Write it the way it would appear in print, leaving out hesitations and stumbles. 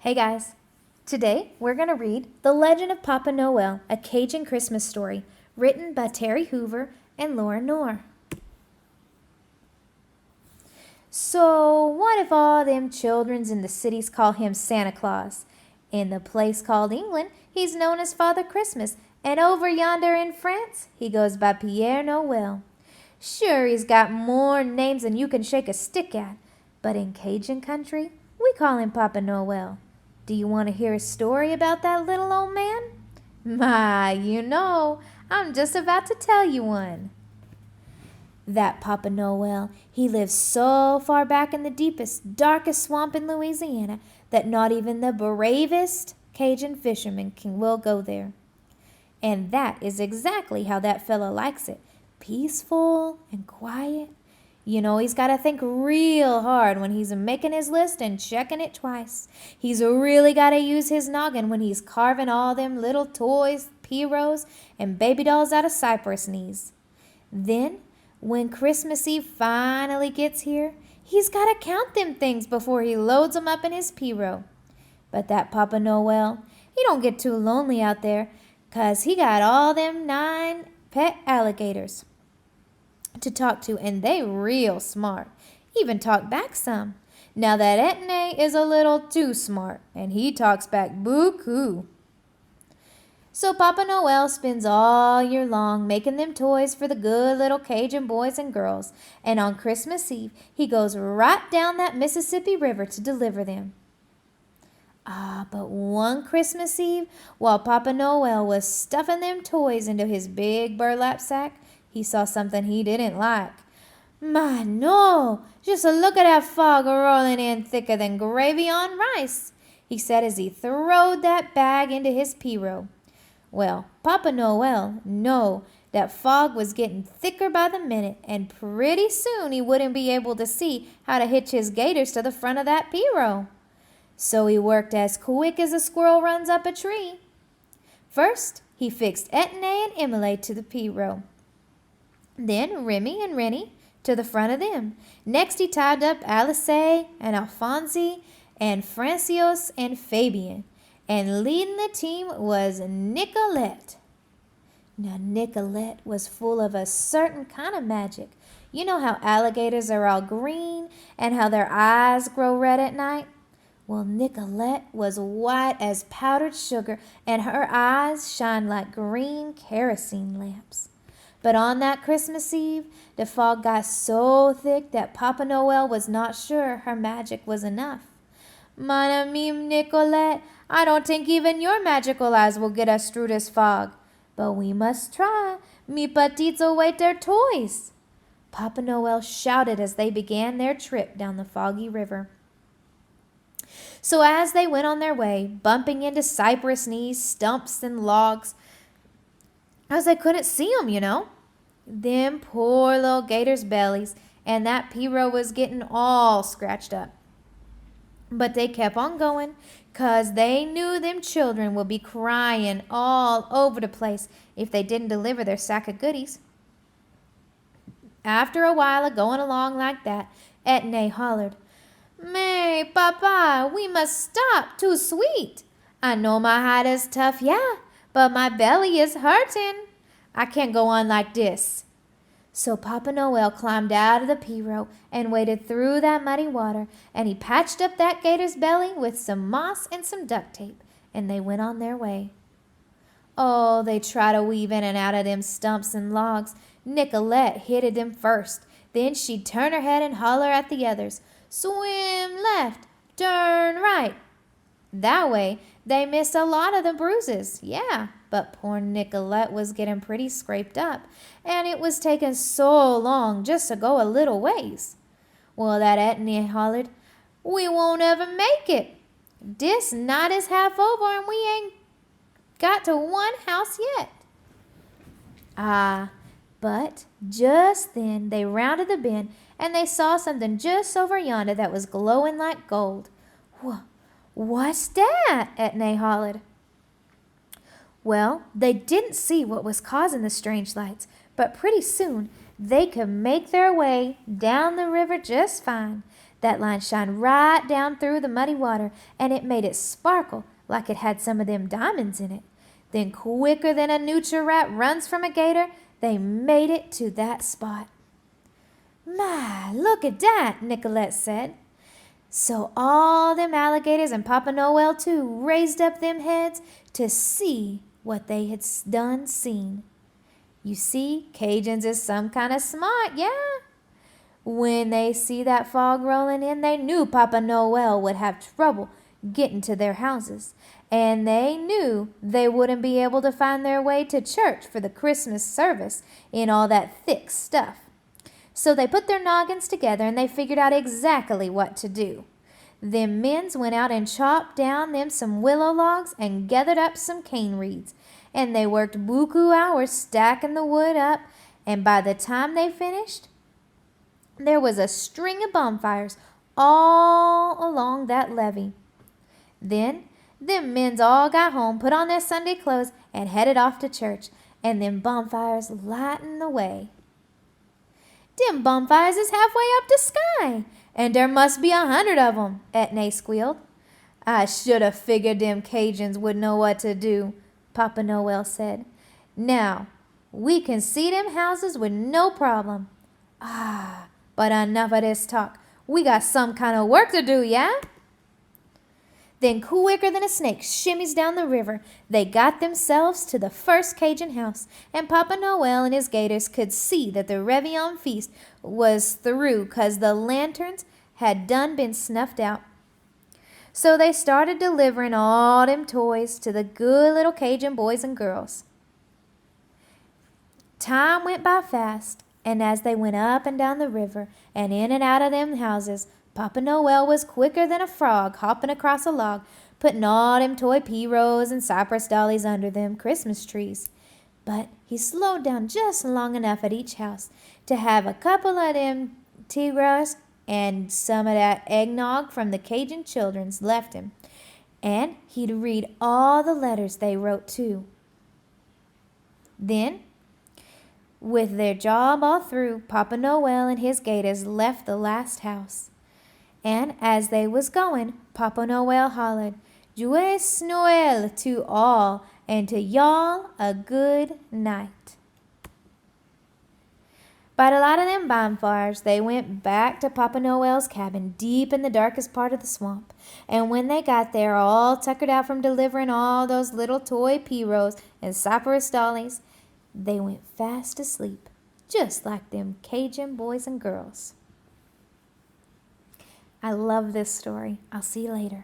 Hey guys, today we're going to read The Legend of Papa Noel, a Cajun Christmas story, written by Terry Hoover and Laura Knorr. So, what if all them childrens in the cities call him Santa Claus? In the place called England, he's known as Father Christmas, and over yonder in France, he goes by Pierre Noel. Sure, he's got more names than you can shake a stick at, but in Cajun country, we call him Papa Noel. Do you want to hear a story about that little old man? I'm just about to tell you one. That Papa Noel, he lives so far back in the deepest, darkest swamp in Louisiana that not even the bravest Cajun fisherman will go there. And that is exactly how that fella likes it, peaceful and quiet. You know, he's got to think real hard when he's making his list and checking it twice. He's really got to use his noggin when he's carving all them little toys, pierrots, and baby dolls out of cypress knees. Then, when Christmas Eve finally gets here, he's got to count them things before he loads them up in his pierrot. But that Papa Noel, he don't get too lonely out there, 'cause he got all them 9 pet alligators to talk to, and they real smart, even talk back some. Now that Etne is a little too smart, and he talks back boo-coo. So Papa Noel spends all year long making them toys for the good little Cajun boys and girls, and on Christmas Eve he goes right down that Mississippi River to deliver them. But one Christmas Eve, while Papa Noel was stuffing them toys into his big burlap sack, he saw something he didn't like. My no, just look at that fog rolling in thicker than gravy on rice, he said as he throwed that bag into his pierrot. Well, Papa Noel knew that fog was getting thicker by the minute, and pretty soon he wouldn't be able to see how to hitch his gators to the front of that pierrot. So he worked as quick as a squirrel runs up a tree. First, he fixed Etne and Emily to the pierrot. Then Remy and Rennie to the front of them. Next he tied up Alice and Alphonse and Francios and Fabian. And leading the team was Nicolette. Now Nicolette was full of a certain kind of magic. You know how alligators are all green and how their eyes grow red at night? Well, Nicolette was white as powdered sugar, and her eyes shined like green kerosene lamps. But on that Christmas Eve, the fog got so thick that Papa Noel was not sure her magic was enough. Mon ami Nicolette, I don't think even your magical eyes will get us through this fog. But we must try. Mi petites await their toys. Papa Noel shouted as they began their trip down the foggy river. So as they went on their way, bumping into cypress knees, stumps, and logs, as they couldn't see 'em, them poor little gators' bellies, and that pierrot was getting all scratched up. But they kept on going, 'cause they knew them children would be crying all over the place if they didn't deliver their sack of goodies. After a while of going along like that, Etne hollered, "May, Papa, we must stop, too sweet. I know my hide is tough, yeah, but my belly is hurting. I can't go on like this." So Papa Noel climbed out of the pierrot and waded through that muddy water, and he patched up that gator's belly with some moss and some duct tape, and they went on their way. Oh, they tried to weave in and out of them stumps and logs. Nicolette hitted them first. Then she'd turn her head and holler at the others, "Swim left, turn right." That way, they missed a lot of the bruises, yeah. But poor Nicolette was getting pretty scraped up, and it was taking so long just to go a little ways. Well, that Etne hollered, "We won't ever make it. This night is half over, and we ain't got to one house yet." But just then they rounded the bend, and they saw something just over yonder that was glowing like gold. "What's that?" Etne hollered. Well, they didn't see what was causing the strange lights, but pretty soon they could make their way down the river just fine. That line shined right down through the muddy water, and it made it sparkle like it had some of them diamonds in it. Then quicker than a nutria rat runs from a gator, they made it to that spot. "My, look at that," Nicolette said. So all them alligators and Papa Noel too raised up them heads to see what they had done seen. You see, Cajuns is some kind of smart, yeah? When they see that fog rolling in, they knew Papa Noel would have trouble getting to their houses, and they knew they wouldn't be able to find their way to church for the Christmas service in all that thick stuff. So they put their noggins together and they figured out exactly what to do. Them mens went out and chopped down them some willow logs and gathered up some cane reeds. And they worked buku hours stacking the wood up, and by the time they finished, there was a string of bonfires all along that levee. Then them mens all got home, put on their Sunday clothes, and headed off to church, and them bonfires lighting the way. "Dem bonfires is halfway up the sky, and there must be 100 of 'em," Etne squealed. "I should have figured dem Cajuns would know what to do," Papa Noel said. "Now, we can see dem houses with no problem. But enough of this talk. We got some kind of work to do, yeah?" Then quicker than a snake shimmies down the river, they got themselves to the first Cajun house, and Papa Noel and his gators could see that the Réveillon feast was through 'cause the lanterns had done been snuffed out. So they started delivering all them toys to the good little Cajun boys and girls. Time went by fast, and as they went up and down the river and in and out of them houses, Papa Noel was quicker than a frog hopping across a log, putting all them toy P-Rose and cypress dollies under them Christmas trees. But he slowed down just long enough at each house to have a couple of them tigres and some of that eggnog from the Cajun children's left him. And he'd read all the letters they wrote too. Then, with their job all through, Papa Noel and his gators left the last house. And as they was going, Papa Noel hollered, "Joyeux Noel to all, and to y'all a good night." By the light of them bonfires, they went back to Papa Noel's cabin deep in the darkest part of the swamp. And when they got there, all tuckered out from delivering all those little toy P-Rose and cypress dollies, they went fast asleep, just like them Cajun boys and girls. I love this story. I'll see you later.